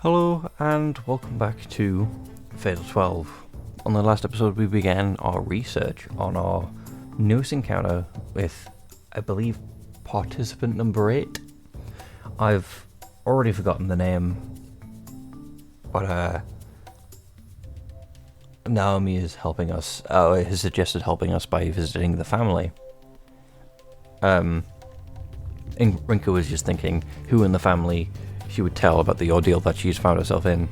Hello and welcome back to Fatal 12. On the last episode we began our research on our newest encounter with, I believe, participant number 8. I've already forgotten the name, but Naomi is helping us, has suggested helping us by visiting the family. And Rinka was just thinking who in the family she would tell about the ordeal that she's found herself in.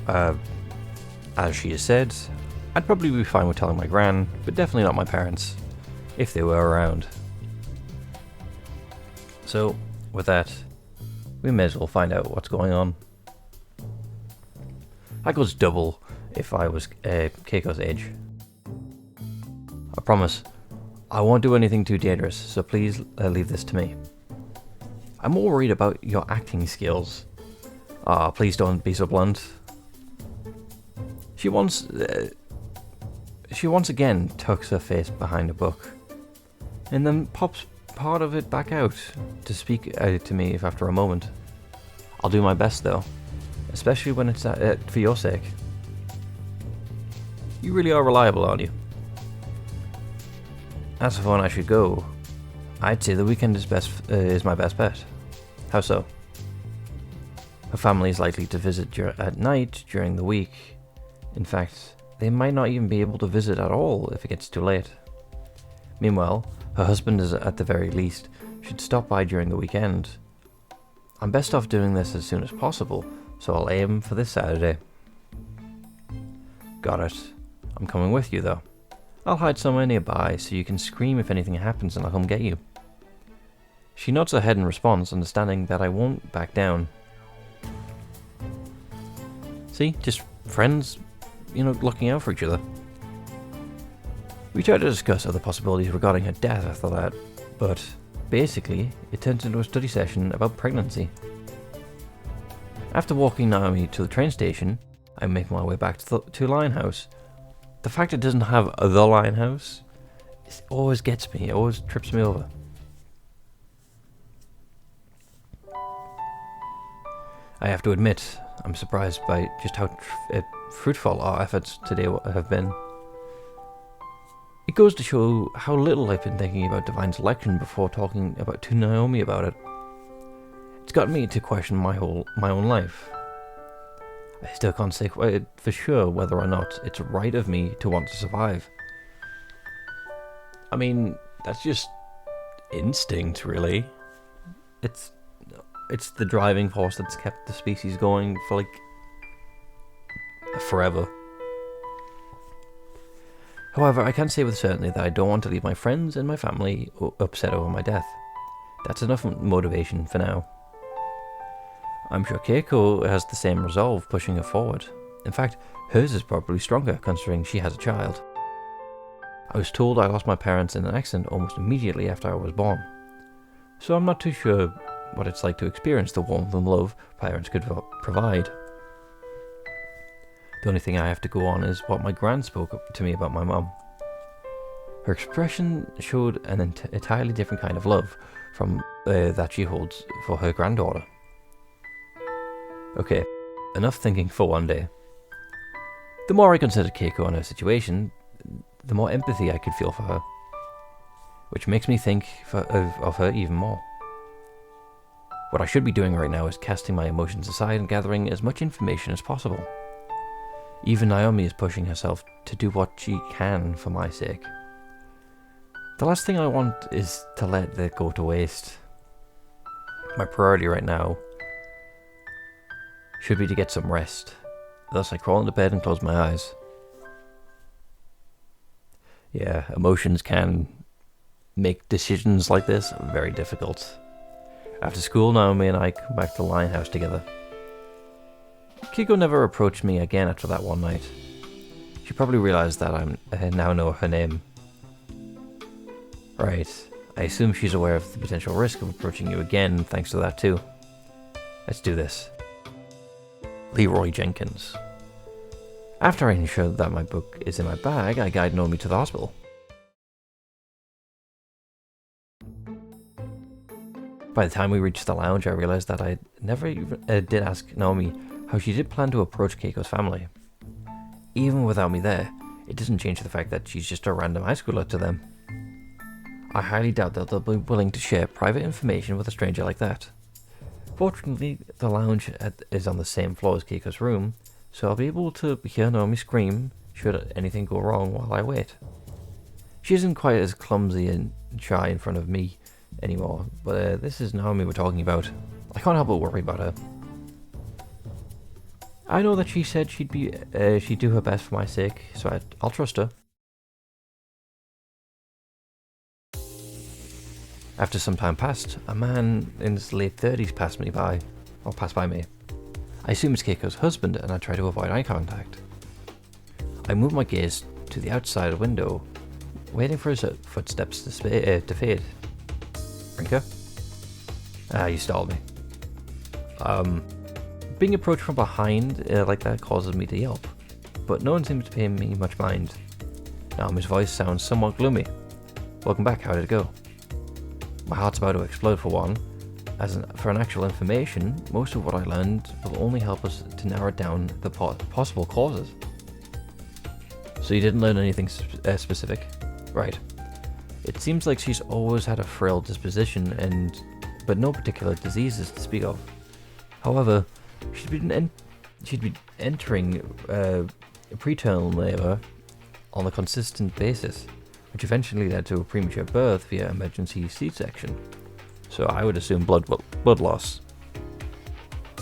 As she has said, I'd probably be fine with telling my gran, but definitely not my parents, if they were around. So, with that, we may as well find out what's going on. I goes double if I was Keiko's age. I promise, I won't do anything too dangerous, so please leave this to me. I'm more worried about your acting skills. Please don't be so blunt. She once again tucks her face behind a book, and then pops part of it back out to speak to me if after a moment. I'll do my best though, especially when it's for your sake. You really are reliable, aren't you? As for when I should go, I'd say the weekend is my best bet. How so? Her family is likely to visit at night during the week. In fact, they might not even be able to visit at all if it gets too late. Meanwhile, her husband is at the very least should stop by during the weekend. I'm best off doing this as soon as possible, so I'll aim for this Saturday. Got it. I'm coming with you though. I'll hide somewhere nearby so you can scream if anything happens and I'll come get you. She nods her head in response, understanding that I won't back down. See, just friends, looking out for each other. We tried to discuss other possibilities regarding her death after that, but basically, it turned into a study session about pregnancy. After walking Naomi to the train station, I make my way back to Linehouse. The fact it doesn't have the Linehouse always gets me, it always trips me over. I have to admit, I'm surprised by just how fruitful our efforts today have been. It goes to show how little I've been thinking about divine selection before talking to Naomi about it. It's got me to question my own life. I still can't say for sure whether or not it's right of me to want to survive. I mean, that's just instinct, really. It's the driving force that's kept the species going for forever. However, I can say with certainty that I don't want to leave my friends and my family upset over my death. That's enough motivation for now. I'm sure Keiko has the same resolve pushing her forward. In fact, hers is probably stronger considering she has a child. I was told I lost my parents in an accident almost immediately after I was born, so I'm not too sure what it's like to experience the warmth and love parents could provide. The only thing I have to go on is what my gran spoke to me about my mum. Her expression showed an entirely different kind of love from that she holds for her granddaughter. Okay, enough thinking for one day. The more I considered Keiko and her situation, the more empathy I could feel for her, which makes me think of her even more. What I should be doing right now is casting my emotions aside and gathering as much information as possible. Even Naomi is pushing herself to do what she can for my sake. The last thing I want is to let that go to waste. My priority right now should be to get some rest. Thus I crawl into bed and close my eyes. Yeah, emotions can make decisions like this very difficult. After school, Naomi and I come back to Linehouse together. Keiko never approached me again after that one night. She probably realized that I now know her name. Right, I assume she's aware of the potential risk of approaching you again thanks to that too. Let's do this. Leroy Jenkins. After I ensure that my book is in my bag, I guide Naomi to the hospital. By the time we reached the lounge, I realized that I never even did ask Naomi how she did plan to approach Keiko's family. Even without me there, it doesn't change the fact that she's just a random high schooler to them. I highly doubt that they'll be willing to share private information with a stranger like that. Fortunately, the lounge is on the same floor as Keiko's room, so I'll be able to hear Naomi scream should anything go wrong while I wait. She isn't quite as clumsy and shy in front of me anymore, but this is Naomi we're talking about. I can't help but worry about her. I know that she said she'd do her best for my sake, so I'll trust her. After some time passed, a man in his late 30s passed by me. I assume it's Keiko's husband, and I try to avoid eye contact. I move my gaze to the outside window, waiting for his footsteps to fade. Brinker? You stalled me. Being approached from behind like that causes me to yelp, but no one seems to pay me much mind. Naomi's voice sounds somewhat gloomy. Welcome back, how did it go? My heart's about to explode for one. For an actual information, most of what I learned will only help us to narrow down the possible causes. So you didn't learn anything specific? Right. It seems like she's always had a frail disposition, but no particular diseases to speak of. However, she'd been entering preterm labor on a consistent basis, which eventually led to a premature birth via emergency C-section. So I would assume blood loss,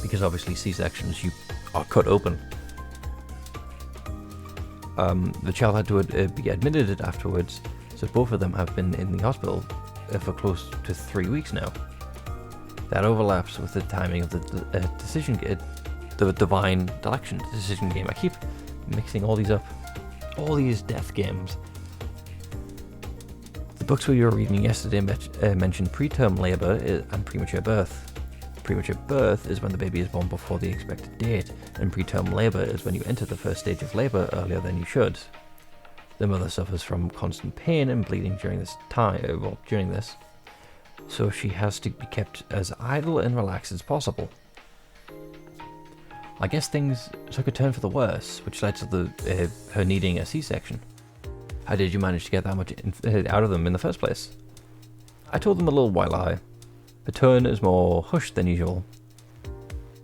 because obviously C-sections you are cut open. The child had to be admitted afterwards, so both of them have been in the hospital for close to 3 weeks now. That overlaps with the timing of the the divine election decision game. I keep mixing all these up, all these death games. The books we were reading yesterday mentioned preterm labor and premature birth. Premature birth is when the baby is born before the expected date, and preterm labor is when you enter the first stage of labor earlier than you should. The mother suffers from constant pain and bleeding during this, so she has to be kept as idle and relaxed as possible. I guess things took a turn for the worse, which led to her needing a C-section. How did you manage to get that much out of them in the first place? I told them a little while lie. Her tone is more hushed than usual.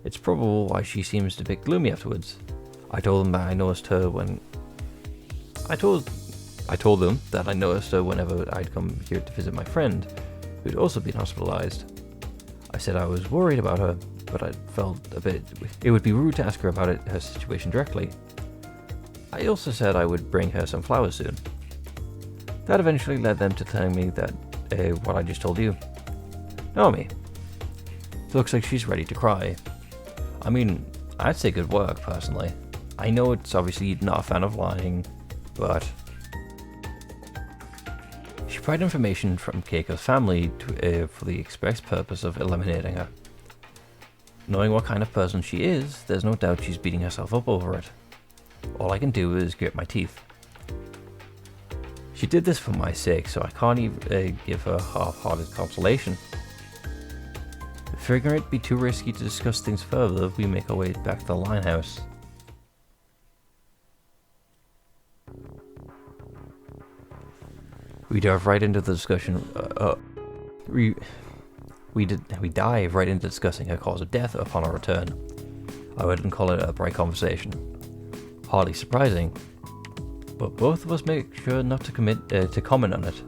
It's probable why she seems a bit gloomy afterwards. I told them that I noticed her when... I told them that I noticed her whenever I'd come here to visit my friend, who'd also been hospitalized. I said I was worried about her, but I felt it would be rude to ask her about her situation directly. I also said I would bring her some flowers soon. That eventually led them to telling me that what I just told you. Naomi. It looks like she's ready to cry. I mean, I'd say good work, personally. I know it's obviously not a fan of lying, but... She provided information from Keiko's family for the express purpose of eliminating her. Knowing what kind of person she is, there's no doubt she's beating herself up over it. All I can do is grit my teeth. She did this for my sake, so I can't even give her half-hearted consolation. Figuring it'd be too risky to discuss things further, we make our way back to the Linehouse. We dive right into the discussion. We dive right into discussing her cause of death upon our return. I wouldn't call it a bright conversation. Hardly surprising, but both of us make sure not to comment on it.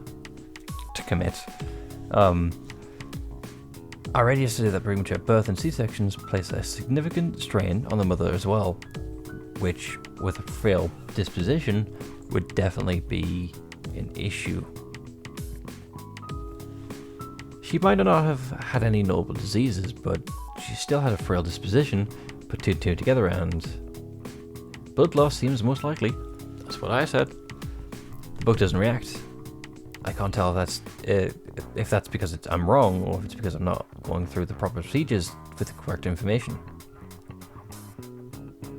I read yesterday that premature birth and C-sections place a significant strain on the mother as well, which, with a frail disposition, would definitely be an issue. She might not have had any notable diseases, but she still had a frail disposition. Put two and two together and blood loss seems most likely. That's what I said. The book doesn't react. I can't tell if that's because I'm wrong or if it's because I'm not going through the proper procedures with the correct information.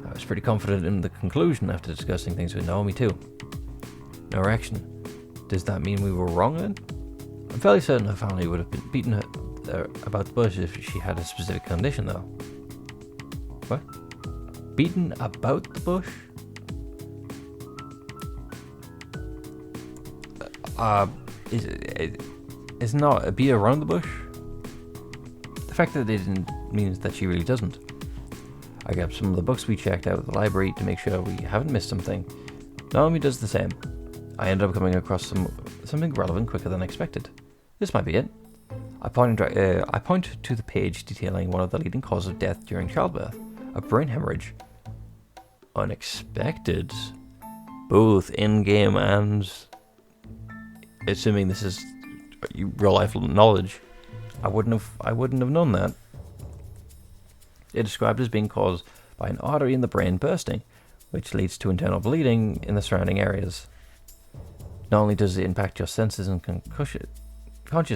I was pretty confident in the conclusion after discussing things with Naomi too. No reaction. Does that mean we were wrong then? I'm fairly certain her family would have been beaten about the bush if she had a specific condition, though. What? Beaten about the bush? Is not a beat around the bush? The fact that they didn't means that she really doesn't. I grabbed some of the books we checked out at the library to make sure we haven't missed something. Naomi does the same. I ended up coming across something relevant quicker than expected. This might be it. I point to the page detailing one of the leading causes of death during childbirth, a brain hemorrhage. Unexpected. Both in-game and... Assuming this is real life knowledge, I wouldn't have known that. It described as being caused by an artery in the brain bursting, which leads to internal bleeding in the surrounding areas. Not only does it impact your senses and concussions, but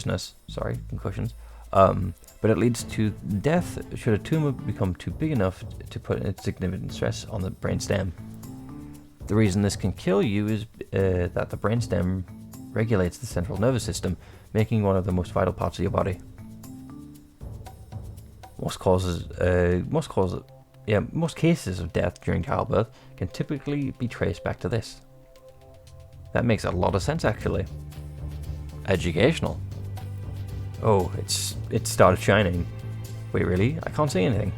it leads to death should a tumor become too big enough to put significant stress on the brainstem. The reason this can kill you is that the brainstem regulates the central nervous system, making one of the most vital parts of your body. Most cases of death during childbirth can typically be traced back to this. That makes a lot of sense, actually. Educational. Oh, it started shining. Wait, really? I can't see anything.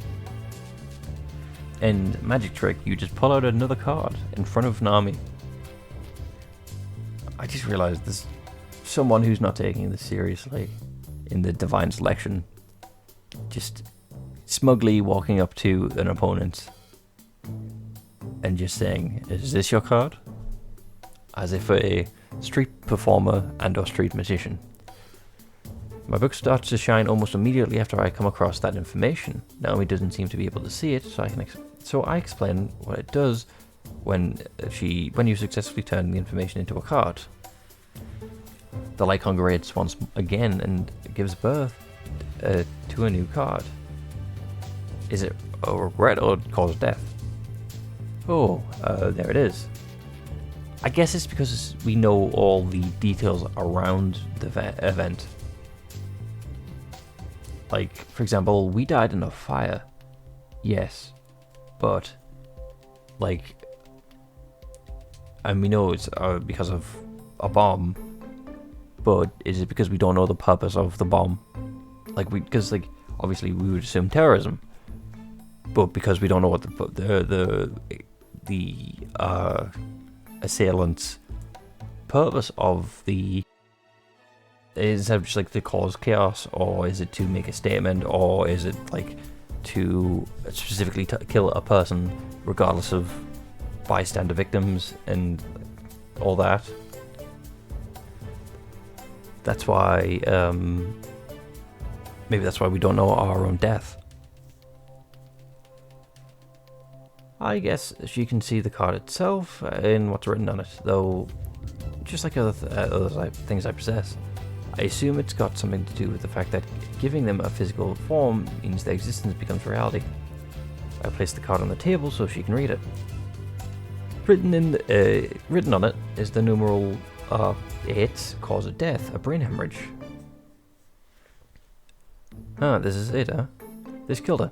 And magic trick, you just pull out another card in front of Nami. I just realized there's someone who's not taking this seriously in the divine selection. Just smugly walking up to an opponent and just saying, "Is this your card?" As if a street performer and or street magician. My book starts to shine almost immediately after I come across that information. Naomi doesn't seem to be able to see it, so I explain what it does when you successfully turn the information into a card. The light congregates once again and gives birth to a new card. Is it a regret or cause death? Oh, there it is. I guess it's because we know all the details around the event. Like, for example, we died in a fire. Yes. But, like, and we know it's because of a bomb. But is it because we don't know the purpose of the bomb? Because obviously we would assume terrorism. But because we don't know what the assailant's purpose of is it just like to cause chaos, or is it to make a statement, or is it like to specifically kill a person regardless of bystander victims and all that? That's why maybe that's why we don't know our own death. I guess she can see the card itself and what's written on it, though just like other things I possess. I assume it's got something to do with the fact that giving them a physical form means their existence becomes reality. I place the card on the table so she can read it. Written on it is the numeral 8, cause of death, a brain hemorrhage. Ah, this is it, huh? This killed her.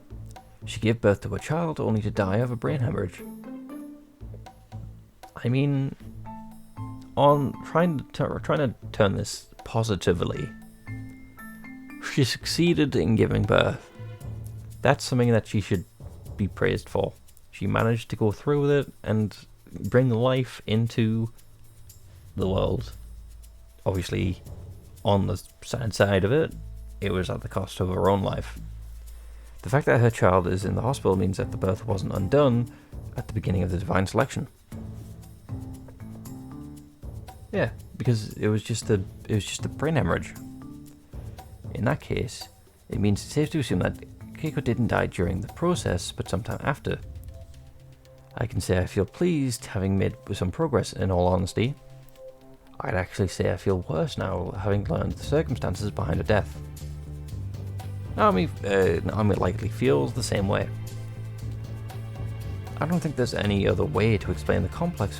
She gave birth to a child only to die of a brain hemorrhage. I mean, on trying to turn this positively, she succeeded in giving birth. That's something that she should be praised for. She managed to go through with it and bring life into the world. Obviously, on the sad side of it, it was at the cost of her own life. The fact that her child is in the hospital means that the birth wasn't undone at the beginning of the divine selection. Yeah, because it was just a brain hemorrhage. In that case, it means it's safe to assume that Keiko didn't die during the process, but sometime after. I can say I feel pleased, having made some progress. In all honesty, I'd actually say I feel worse now, having learned the circumstances behind her death. Naomi likely feels the same way. I don't think there's any other way to explain the complex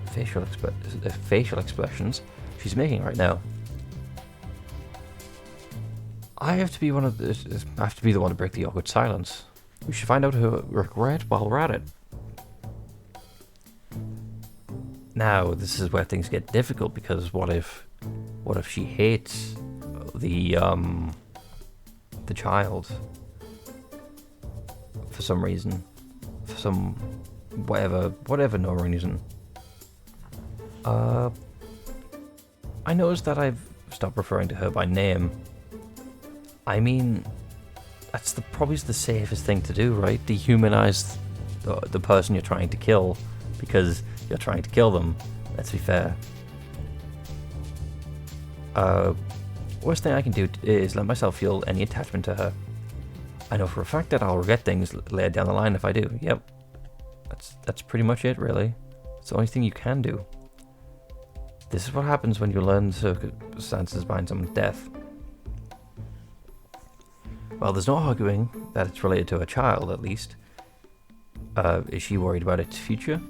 facial expressions she's making right now. I have to be I have to be the one to break the awkward silence. We should find out her regret while we're at it. Now, this is where things get difficult, because what if she hates the child for some reason, for some whatever no reason. I noticed that I've stopped referring to her by name. I mean, that's probably the safest thing to do, right? Dehumanize the person you're trying to kill, because you're trying to kill them. Let's be fair. Worst thing I can do is let myself feel any attachment to her. I know for a fact that I'll regret things later down the line if I do. Yep. That's pretty much it, really. It's the only thing you can do. This is what happens when you learn circumstances behind someone's death. Well, there's no arguing that it's related to a child, at least. Is she worried about its future?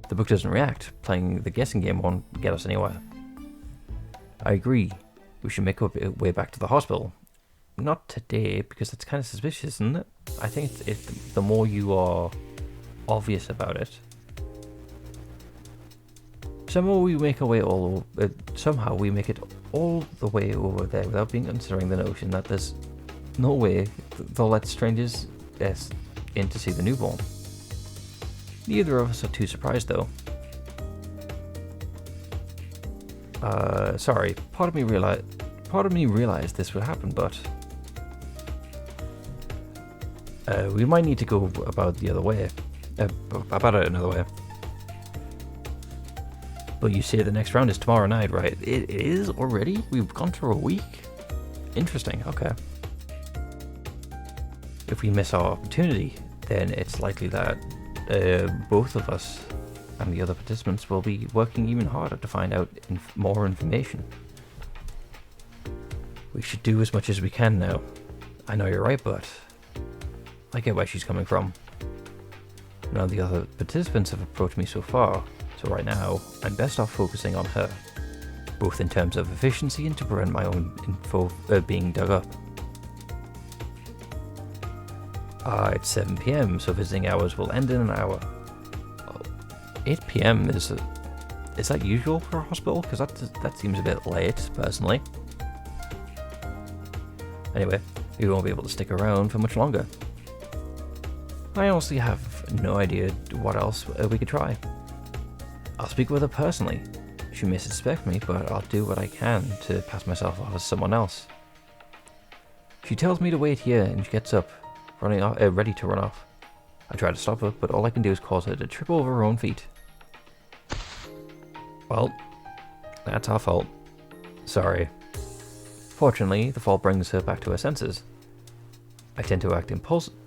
The book doesn't react. Playing the guessing game won't get us anywhere. I agree. We should make our way back to the hospital. Not today, because that's kind of suspicious, isn't it? I think the more you are obvious about it, somehow we make it all the way over there without considering the notion that there's no way they'll let strangers in to see the newborn. Neither of us are too surprised, though. Sorry. Part of me realized this would happen, but we might need to go about another way. But you say the next round is tomorrow night, right? It is already? We've gone through a week? Interesting, okay. If we miss our opportunity, then it's likely that both of us and the other participants will be working even harder to find out more information. We should do as much as we can now. I know you're right, but I get where she's coming from. None of the other participants have approached me so far, so right now, I'm best off focusing on her, both in terms of efficiency and to prevent my own info being dug up. It's 7 PM, so visiting hours will end in an hour. 8 PM is that usual for a hospital? Because that seems a bit late, personally. Anyway, we won't be able to stick around for much longer. I honestly have no idea what else we could try. I'll speak with her personally. She may suspect me, but I'll do what I can to pass myself off as someone else. She tells me to wait here, and she gets up, ready to run off. I try to stop her, but all I can do is cause her to trip over her own feet. Well, that's our fault. Sorry. Fortunately, the fall brings her back to her senses. I tend to act impulsively,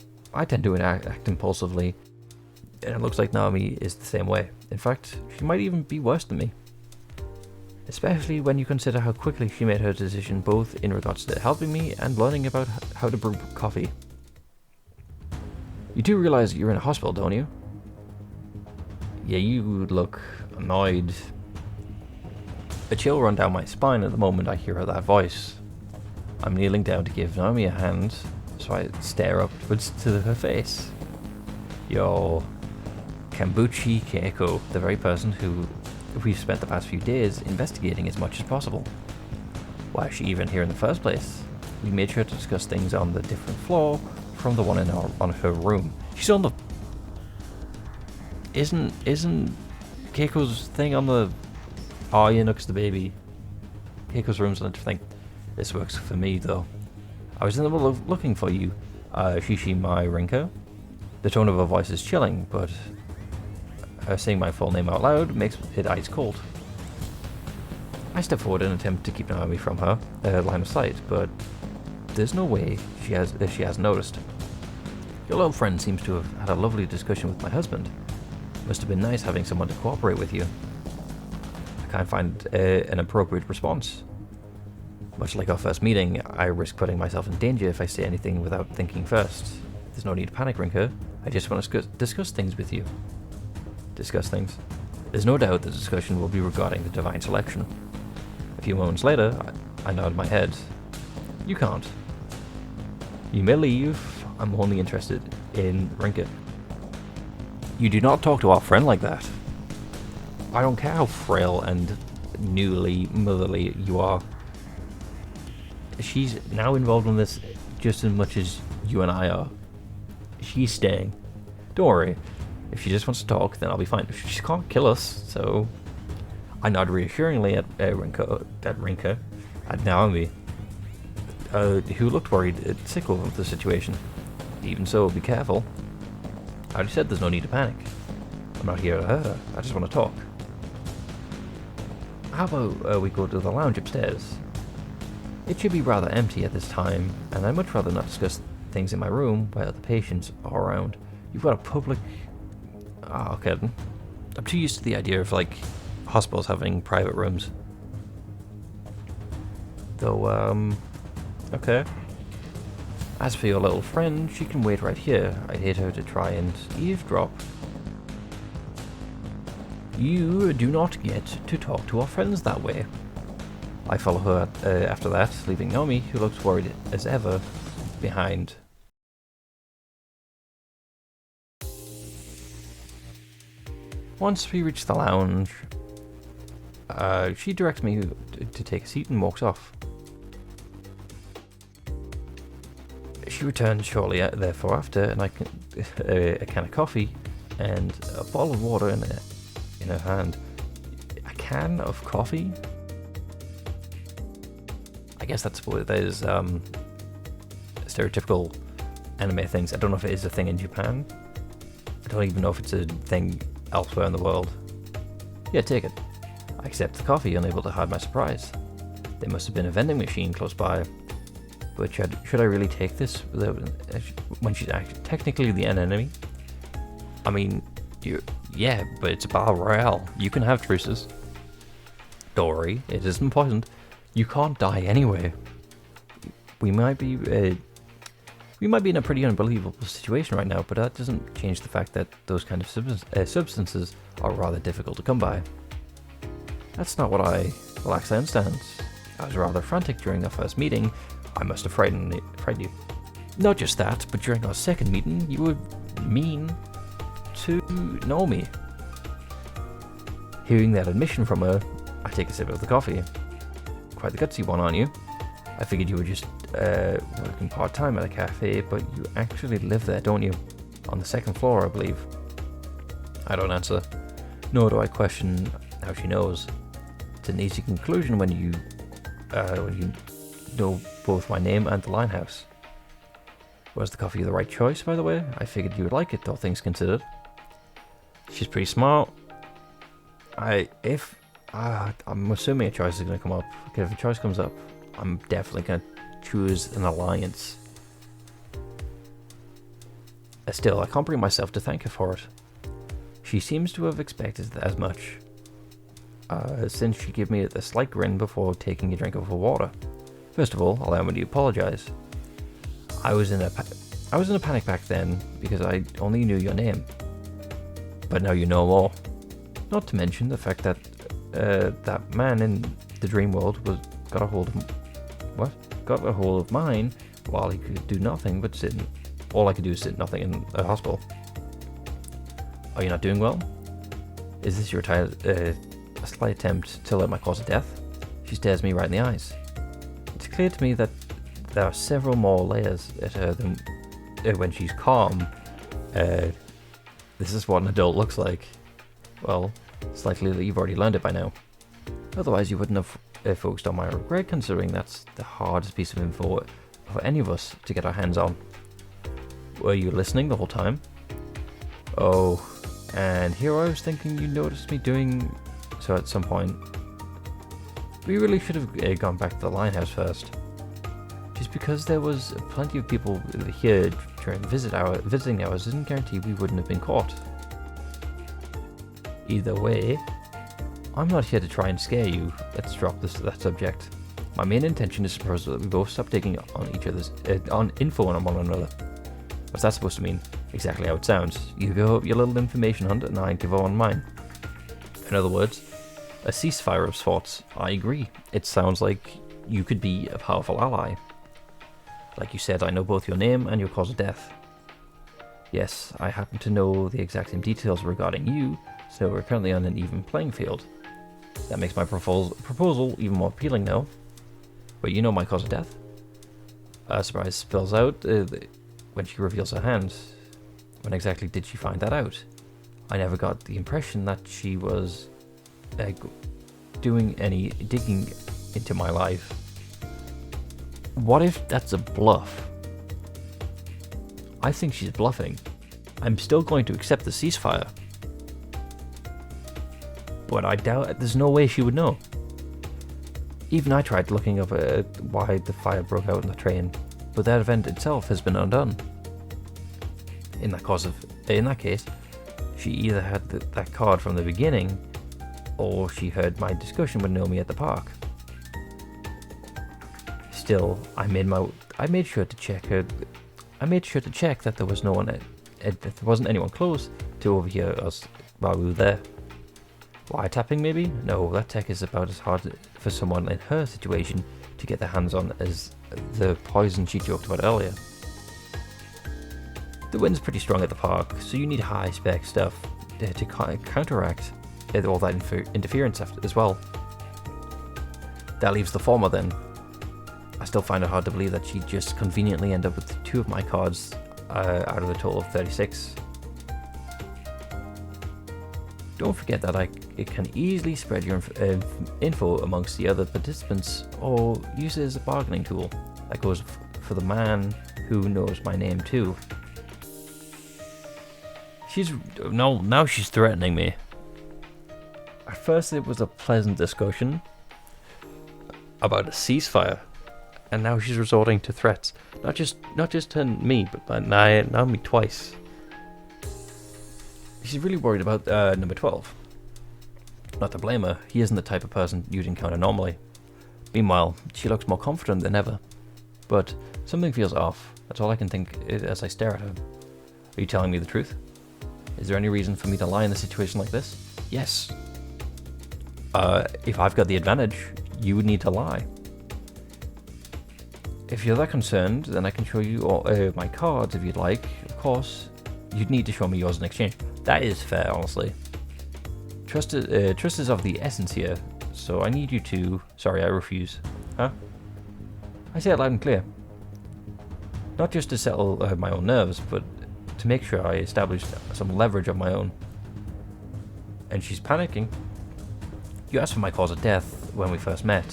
and it looks like Naomi is the same way. In fact, she might even be worse than me. Especially when you consider how quickly she made her decision, both in regards to helping me and learning about how to brew coffee. You do realize that you're in a hospital, don't you? Yeah, you look annoyed. A chill run down my spine at the moment I hear that voice. I'm kneeling down to give Naomi a hand, so I stare upwards to her face. Yo, Kambuchi Keiko, the very person who we've spent the past few days investigating as much as possible. Why is she even here in the first place? We made sure to discuss things on the different floor from the one on her room. She's on the... Isn't Keiko's thing on the... Oh yeah, Nook's the baby. Keiko's room's on the thing. This works for me, though. I was in the middle of looking for you, Shishimai Rinko. The tone of her voice is chilling, but her saying my full name out loud makes it ice cold. I step forward in an attempt to keep Naomi from her line of sight, but there's no way she hasn't noticed. Your little friend seems to have had a lovely discussion with my husband. Must have been nice having someone to cooperate with you. I can't find an appropriate response. Much like our first meeting, I risk putting myself in danger if I say anything without thinking first. There's no need to panic, Rinko. I just want to discuss things with you. Discuss things? There's no doubt the discussion will be regarding the divine selection. A few moments later, I nod my head. You can't. You may leave. I'm only interested in Rinka. You do not talk to our friend like that. I don't care how frail and newly motherly you are. She's now involved in this just as much as you and I are. She's staying. Don't worry. If she just wants to talk, then I'll be fine. She can't kill us, so... I nod reassuringly at Rinka, at Naomi, who looked worried and sick of the situation. Even so, be careful. I already said there's no need to panic. I'm not here to hurt her. I just want to talk. How about we go to the lounge upstairs? It should be rather empty at this time, and I'd much rather not discuss things in my room while the patients are around. You've got a public... Oh, okay. I'm too used to the idea of, like, hospitals having private rooms. Though, okay. As for your little friend, she can wait right here. I'd hate her to try and eavesdrop. You do not get to talk to our friends that way. I follow her after that, leaving Naomi, who looks worried as ever, behind. Once we reach the lounge, she directs me to take a seat and walks off. She returns shortly therefore after, and I can a can of coffee and a bottle of water in her hand. A can of coffee? I guess that's what those stereotypical anime things. I don't know if it is a thing in Japan. I don't even know if it's a thing elsewhere in the world. Yeah, take it. I accept the coffee, unable to hide my surprise. There must have been a vending machine close by. But should I really take this when she's actually technically the enemy? I mean, yeah, but it's a battle royale. You can have truces. Don't worry, it isn't poisoned. You can't die anyway. We might be in a pretty unbelievable situation right now, but that doesn't change the fact that those kind of substances are rather difficult to come by. That's not what Relax, I understand. I was rather frantic during our first meeting. I must have frightened you. Not just that, but during our second meeting, you were mean to Naomi. Hearing that admission from her, I take a sip of the coffee. Quite the gutsy one, aren't you? I figured you were just working part-time at a cafe, but you actually live there, don't you? On the second floor, I believe. I don't answer. Nor do I question how she knows. It's an easy conclusion when you know both my name and the Limehouse. Was the coffee the right choice, by the way? I figured you would like it, all things considered. She's pretty smart. I'm assuming a choice is going to come up. Okay, if a choice comes up, I'm definitely going to choose an alliance. Still, I can't bring myself to thank her for it. She seems to have expected as much, since she gave me a slight grin before taking a drink of her water. First of all, allow me to apologize. I was in a panic back then because I only knew your name, but now you know more. Not to mention the fact that that man in the dream world got a hold of mine while he could do nothing but sit. All I could do is sit nothing in a hospital. Are you not doing well? Is this your a slight attempt to let my cause of death? She stares me right in the eyes. It's clear to me that there are several more layers at her than when she's calm. This is what an adult looks like. Well, it's likely that you've already learned it by now. Otherwise, you wouldn't have focused on my regret, considering that's the hardest piece of info for any of us to get our hands on. Were you listening the whole time? Oh, and here I was thinking you noticed me doing so at some point. We really should have gone back to the Limehouse first. Just because there was plenty of people here during visiting hours didn't guarantee we wouldn't have been caught. Either way, I'm not here to try and scare you. Let's drop that subject. My main intention is to propose that we both stop taking on each other's on info on one another. What's that supposed to mean? Exactly how it sounds. You go up your little information hunt and I give on mine. In other words, a ceasefire of sorts. I agree. It sounds like you could be a powerful ally. Like you said, I know both your name and your cause of death. Yes, I happen to know the exact same details regarding you, so we're currently on an even playing field. That makes my proposal even more appealing now. But you know my cause of death? Surprise spills out when she reveals her hand. When exactly did she find that out? I never got the impression that she was doing any digging into my life. What if that's a bluff? I think she's bluffing. I'm still going to accept the ceasefire. But I doubt there's no way she would know. Even I tried looking up why the fire broke out in the train, but that event itself has been undone. In that case, she either had that card from the beginning, or she heard my discussion with Naomi at the park. Still, I made sure to check that there was no one, there wasn't anyone close to overhear us while we were there. Wiretapping maybe? No, that tech is about as hard for someone in her situation to get their hands on as the poison she joked about earlier. The wind's pretty strong at the park, so you need high spec stuff to counteract all that interference as well. That leaves the former then. I still find it hard to believe that she just conveniently ended up with 2 of my cards out of a total of 36. Don't forget that it can easily spread your info amongst the other participants, or use it as a bargaining tool. That goes for the man who knows my name too. Now she's threatening me. At first it was a pleasant discussion about a ceasefire, and now she's resorting to threats. Not just to me, but now me twice. She's really worried about number 12. Not to blame her, he isn't the type of person you'd encounter normally. Meanwhile, she looks more confident than ever. But something feels off. That's all I can think as I stare at her. Are you telling me the truth? Is there any reason for me to lie in a situation like this? Yes. If I've got the advantage, you would need to lie. If you're that concerned, then I can show you all, my cards if you'd like. Of course, you'd need to show me yours in exchange. That is fair, honestly. Trust is of the essence here, so I need you to... Sorry, I refuse. Huh? I say it loud and clear. Not just to settle my own nerves, but to make sure I establish some leverage of my own. And she's panicking. You asked for my cause of death when we first met,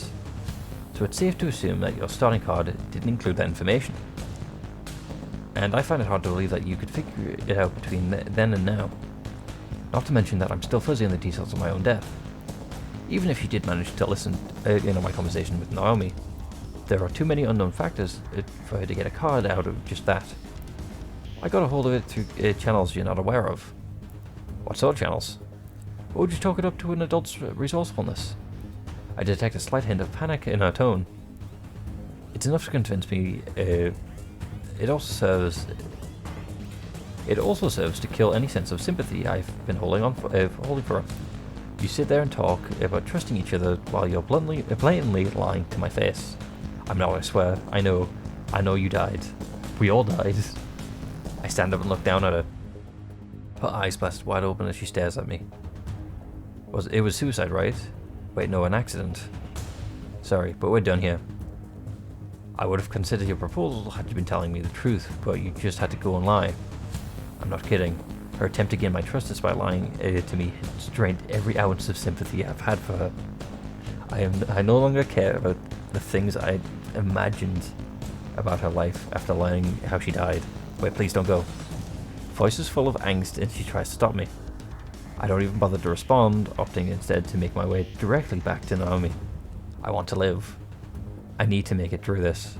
so it's safe to assume that your starting card didn't include that information. And I find it hard to believe that you could figure it out between then and now. Not to mention that I'm still fuzzy on the details of my own death. Even if you did manage to listen to my conversation with Naomi, there are too many unknown factors for her to get a card out of just that. I got a hold of it through channels you're not aware of. What sort of channels? Or would you chalk it up to an adult's resourcefulness? I detect a slight hint of panic in her tone. It's enough to convince me. It also serves to kill any sense of sympathy I've been holding for her. You sit there and talk about trusting each other while you're blatantly lying to my face. I'm not, I swear. I know you died. We all died. I stand up and look down at her. Her eyes blasted wide open as she stares at me. It was suicide, right? Wait, no, an accident. Sorry, but we're done here. I would have considered your proposal had you been telling me the truth, but you just had to go and lie. I'm not kidding. Her attempt to gain my trust is by lying to me has drained every ounce of sympathy I've had for her. I no longer care about the things I imagined about her life after learning how she died. Wait, please don't go. Voice is full of angst and she tries to stop me. I don't even bother to respond, opting instead to make my way directly back to Naomi. I want to live. I need to make it through this.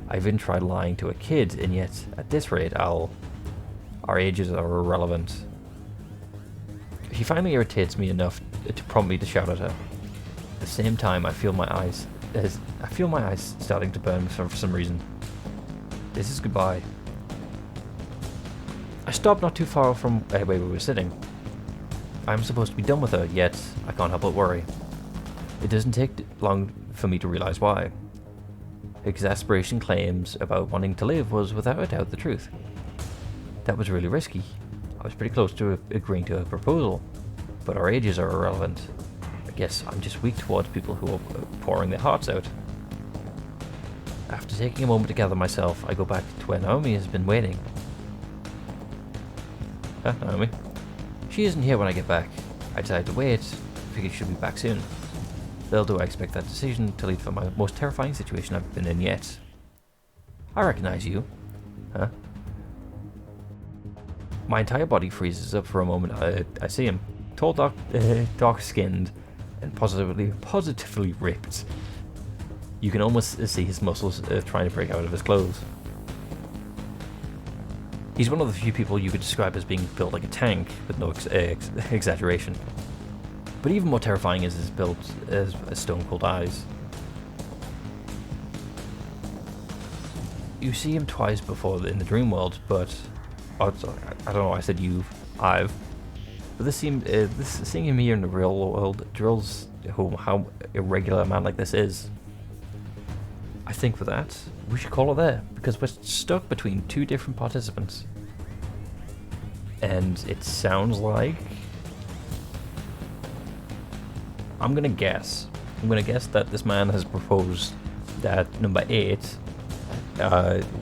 I've even tried lying to a kid, and yet, at this rate, our ages are irrelevant. He finally irritates me enough to prompt me to shout at her. At the same time, I feel my eyes starting to burn for some reason. This is goodbye. I stopped not too far from where we were sitting. I'm supposed to be done with her, yet I can't help but worry. It doesn't take long for me to realize why. exasperation claims about wanting to live was without a doubt the truth. That was really risky. I was pretty close to agreeing to a proposal, but our ages are irrelevant. I guess I'm just weak towards people who are pouring their hearts out. After taking a moment to gather myself, I go back to where Naomi has been waiting. Naomi? She isn't here when I get back. I decided to wait, figured she'll be back soon. Little do I expect that decision to lead for my most terrifying situation I've been in yet. I recognize you. Huh? My entire body freezes up for a moment. I see him. Tall, dark-skinned, and positively ripped. You can almost see his muscles trying to break out of his clothes. He's one of the few people you could describe as being built like a tank, with no exaggeration. But even more terrifying is his build as stone-cold eyes. You see him twice before in the dream world, but I don't know why I said you. I've. But seeing him here in the real world drills home how irregular a man like this is. I think for that, we should call it there, because we're stuck between two different participants. And it sounds like... I'm gonna guess that this man has proposed that number 8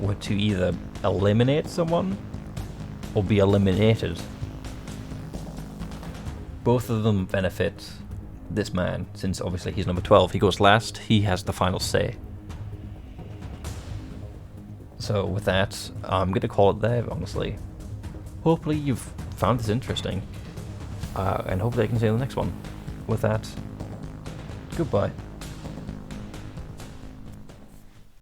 were to either eliminate someone or be eliminated. Both of them benefit this man, since obviously he's number 12. He goes last, he has the final say. So with that, I'm going to call it there, honestly. Hopefully you've found this interesting, and hopefully I can see you in the next one. With that, goodbye.